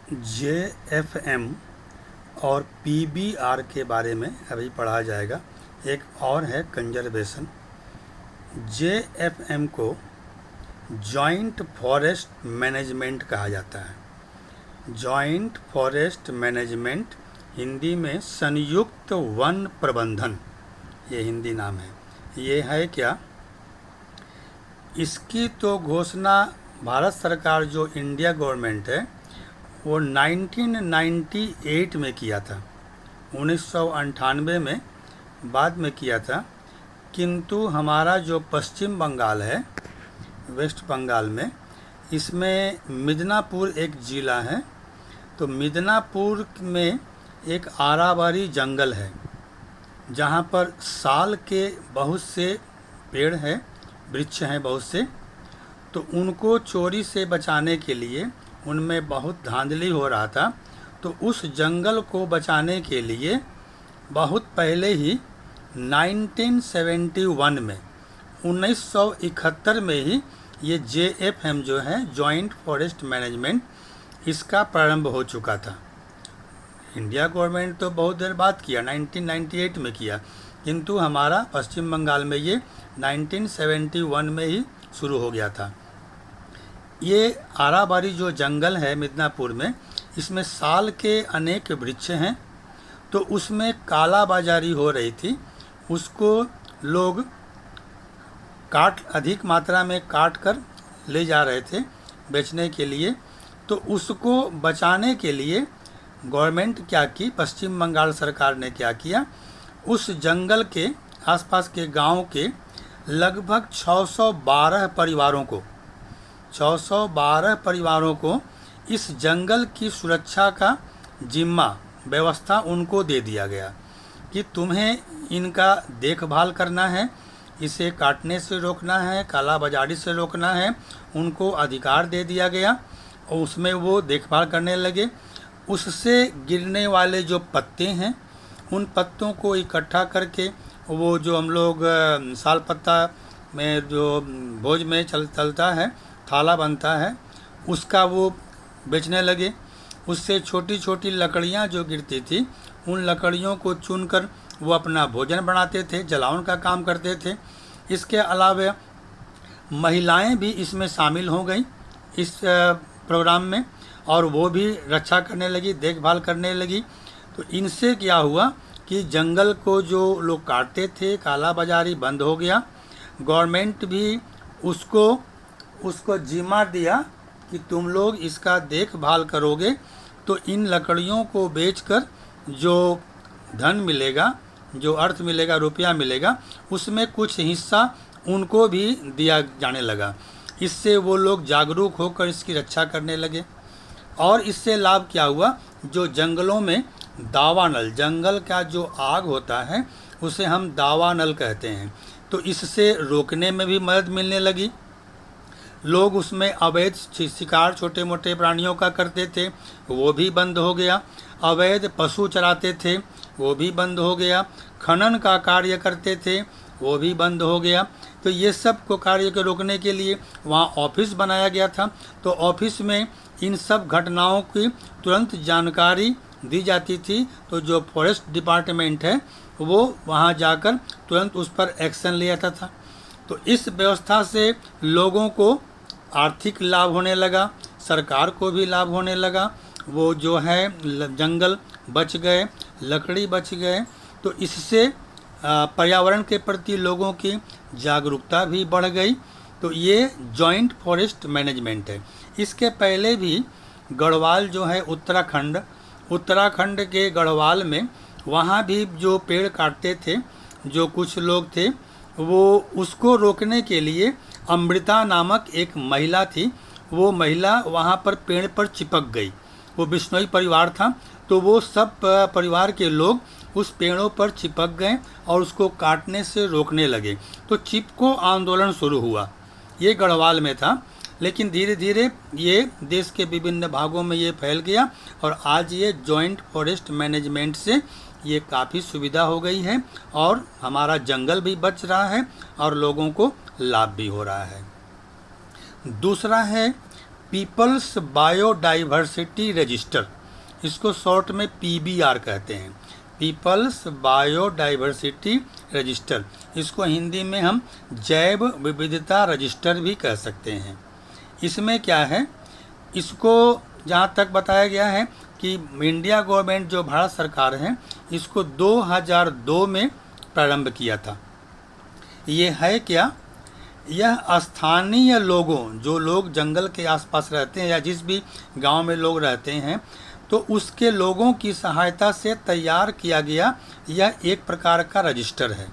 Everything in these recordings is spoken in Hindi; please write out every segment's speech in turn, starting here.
JFM और PBR के बारे में अभी पढ़ा जाएगा। एक और है कंजर्वेशन। JFM को जॉइंट फॉरेस्ट मैनेजमेंट कहा जाता है। जॉइंट फॉरेस्ट मैनेजमेंट, हिंदी में संयुक्त वन प्रबंधन, ये हिंदी नाम है। ये है क्या, इसकी तो घोषणा भारत सरकार जो इंडिया गवर्नमेंट है वो 1998 में किया था, 1998 में बाद में किया था। किंतु हमारा जो पश्चिम बंगाल है, वेस्ट बंगाल में, इसमें मिदनापुर एक ज़िला है। तो मिदनापुर में एक आरावरी जंगल है जहाँ पर साल के बहुत से पेड़ हैं, वृक्ष हैं बहुत से। तो उनको चोरी से बचाने के लिए उनमें बहुत धांधली हो रहा था। तो उस जंगल को बचाने के लिए बहुत पहले ही 1971 में, 1971 में ही ये JFM जो है, जॉइंट फॉरेस्ट मैनेजमेंट, इसका प्रारंभ हो चुका था। इंडिया गवर्नमेंट तो बहुत देर बाद किया, 1998 में किया, किंतु हमारा पश्चिम बंगाल में ये 1971 में ही शुरू हो गया था। ये आराबारी जो जंगल है मिदनापुर में, इसमें साल के अनेक वृक्ष हैं। तो उसमें काला बाजारी हो रही थी, उसको लोग अधिक मात्रा में काट कर ले जा रहे थे बेचने के लिए। तो उसको बचाने के लिए गवर्नमेंट क्या की, पश्चिम बंगाल सरकार ने क्या किया, उस जंगल के आसपास के गांव के लगभग 612 परिवारों को इस जंगल की सुरक्षा का जिम्मा, व्यवस्था उनको दे दिया गया कि तुम्हें इनका देखभाल करना है, इसे काटने से रोकना है, काला बाजारी से रोकना है। उनको अधिकार दे दिया गया और उसमें वो देखभाल करने लगे। उससे गिरने वाले जो पत्ते हैं, उन पत्तों को इकट्ठा करके, वो जो हम लोग साल पत्ता में जो भोज में चलता है, थाला बनता है, उसका वो बेचने लगे। उससे छोटी छोटी लकड़ियाँ जो गिरती थी, उन लकड़ियों को चुनकर वो अपना भोजन बनाते थे, जलावन का काम करते थे। इसके अलावा महिलाएं भी इसमें शामिल हो गई इस प्रोग्राम में, और वो भी रक्षा करने लगी, देखभाल करने लगी। तो इनसे क्या हुआ कि जंगल को जो लोग काटते थे, काला बाजारी बंद हो गया। गवर्नमेंट भी उसको जिम्मा दिया कि तुम लोग इसका देखभाल करोगे, तो इन लकड़ियों को बेचकर जो धन मिलेगा, जो अर्थ मिलेगा, रुपया मिलेगा, उसमें कुछ हिस्सा उनको भी दिया जाने लगा। इससे वो लोग जागरूक होकर इसकी रक्षा करने लगे। और इससे लाभ क्या हुआ, जो जंगलों में दावानल, जंगल का जो आग होता है उसे हम दावानल कहते हैं, तो इससे रोकने में भी मदद मिलने लगी। लोग उसमें अवैध शिकार छोटे मोटे प्राणियों का करते थे, वो भी बंद हो गया। अवैध पशु चराते थे, वो भी बंद हो गया। खनन का कार्य करते थे, वो भी बंद हो गया। तो ये सब को कार्य को रोकने के लिए वहाँ ऑफिस बनाया गया था। तो ऑफिस में इन सब घटनाओं की तुरंत जानकारी दी जाती थी। तो जो फॉरेस्ट डिपार्टमेंट है वो वहाँ जाकर तुरंत उस पर एक्शन ले जाता था। तो इस व्यवस्था से लोगों को आर्थिक लाभ होने लगा, सरकार को भी लाभ होने लगा। वो जो है जंगल बच गए, लकड़ी बच गए। तो इससे पर्यावरण के प्रति लोगों की जागरूकता भी बढ़ गई। तो ये जॉइंट फॉरेस्ट मैनेजमेंट है। इसके पहले भी गढ़वाल जो है उत्तराखंड के गढ़वाल में, वहाँ भी जो पेड़ काटते थे, जो कुछ लोग थे, वो उसको रोकने के लिए अमृता नामक एक महिला थी। वो महिला वहाँ पर पेड़ पर चिपक गई। वो बिश्नोई परिवार था, तो वो सब परिवार के लोग उस पेड़ों पर चिपक गए और उसको काटने से रोकने लगे। तो चिपको आंदोलन शुरू हुआ। ये गढ़वाल में था, लेकिन धीरे धीरे ये देश के विभिन्न भागों में ये फैल गया और आज ये जॉइंट फॉरेस्ट मैनेजमेंट से ये काफ़ी सुविधा हो गई है और हमारा जंगल भी बच रहा है और लोगों को लाभ भी हो रहा है। दूसरा है पीपल्स बायोडाइवर्सिटी रजिस्टर, इसको शॉर्ट में PBR कहते हैं, पीपल्स बायोडाइवर्सिटी रजिस्टर। इसको हिंदी में हम जैव विविधता रजिस्टर भी कह सकते हैं। इसमें क्या है, इसको जहाँ तक बताया गया है कि इंडिया गवर्नमेंट जो भारत सरकार है इसको 2002 में प्रारंभ किया था। ये है क्या, यह स्थानीय लोगों, जो लोग जंगल के आसपास रहते हैं या जिस भी गांव में लोग रहते हैं, तो उसके लोगों की सहायता से तैयार किया गया यह एक प्रकार का रजिस्टर है।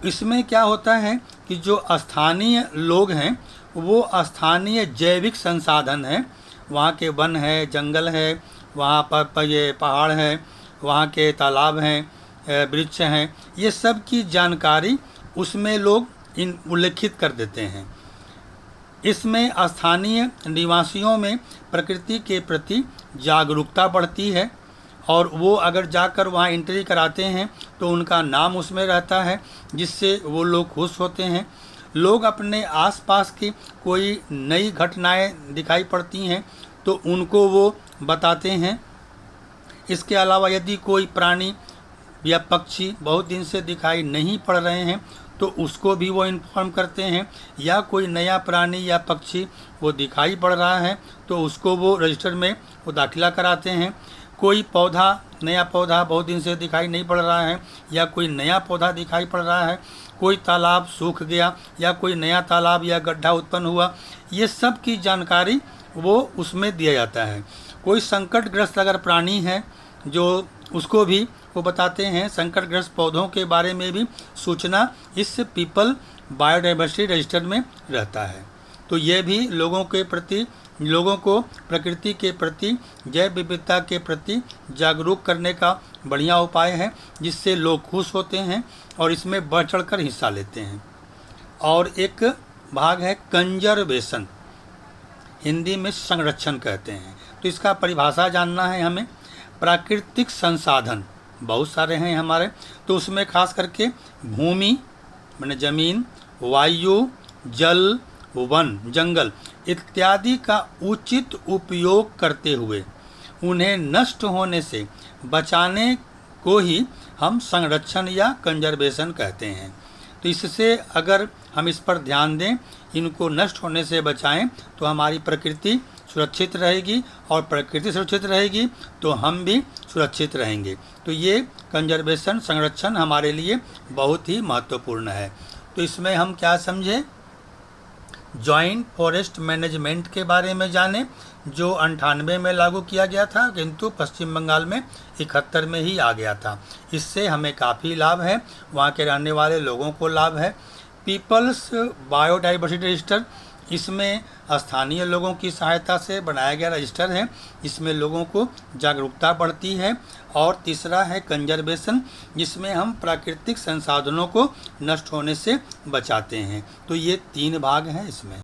इसमें क्या होता है कि जो स्थानीय लोग हैं वो स्थानीय जैविक संसाधन है, वहाँ के वन है, जंगल है, वहाँ पर ये पहाड़ है, वहाँ के तालाब हैं, वृक्ष हैं, ये सब की जानकारी उसमें लोग उल्लेखित कर देते हैं। इसमें स्थानीय निवासियों में प्रकृति के प्रति जागरूकता बढ़ती है और वो अगर जाकर वहाँ एंट्री कराते हैं तो उनका नाम उसमें रहता है, जिससे वो लोग खुश होते हैं। लोग अपने आसपास की कोई नई घटनाएं दिखाई पड़ती हैं तो उनको वो बताते हैं। इसके अलावा यदि कोई प्राणी या पक्षी बहुत दिन से दिखाई नहीं पड़ रहे हैं तो उसको भी वो इन्फॉर्म करते हैं, या कोई नया प्राणी या पक्षी वो दिखाई पड़ रहा है तो उसको वो रजिस्टर में वो दाखिला कराते हैं। कोई पौधा, नया पौधा बहुत दिन से दिखाई नहीं पड़ रहा है या कोई नया पौधा दिखाई पड़ रहा है, कोई तालाब सूख गया या कोई नया तालाब या गड्ढा उत्पन्न हुआ, ये सब की जानकारी वो उसमें दिया जाता है। कोई संकटग्रस्त अगर प्राणी है जो उसको भी वो बताते हैं। संकटग्रस्त पौधों के बारे में भी सूचना इस पीपल बायोडाइवर्सिटी रजिस्टर में रहता है। तो ये भी लोगों को प्रकृति के प्रति, जैव विविधता के प्रति जागरूक करने का बढ़िया उपाय है, जिससे लोग खुश होते हैं और इसमें बढ़ चढ़कर हिस्सा लेते हैं। और एक भाग है कंजर्वेशन, हिंदी में संरक्षण कहते हैं। तो इसका परिभाषा जानना है हमें। प्राकृतिक संसाधन बहुत सारे हैं हमारे, तो उसमें खास करके भूमि माने जमीन, वायु, जल, वन जंगल इत्यादि का उचित उपयोग करते हुए उन्हें नष्ट होने से बचाने को ही हम संरक्षण या कंजर्वेशन कहते हैं। तो इससे अगर हम इस पर ध्यान दें, इनको नष्ट होने से बचाएं, तो हमारी प्रकृति सुरक्षित रहेगी और प्रकृति सुरक्षित रहेगी तो हम भी सुरक्षित रहेंगे। तो ये कंजर्वेशन, संरक्षण हमारे लिए बहुत ही महत्वपूर्ण है। तो इसमें हम क्या समझे, जॉइंट फॉरेस्ट मैनेजमेंट के बारे में जाने, जो 98 में लागू किया गया था किंतु पश्चिम बंगाल में 71 में ही आ गया था। इससे हमें काफ़ी लाभ है, वहाँ के रहने वाले लोगों को लाभ है। पीपल्स बायोडाइवर्सिटी रजिस्टर, इसमें स्थानीय लोगों की सहायता से बनाया गया रजिस्टर है, इसमें लोगों को जागरूकता बढ़ती है। और तीसरा है कंजर्वेशन, जिसमें हम प्राकृतिक संसाधनों को नष्ट होने से बचाते हैं। तो ये 3 भाग हैं इसमें।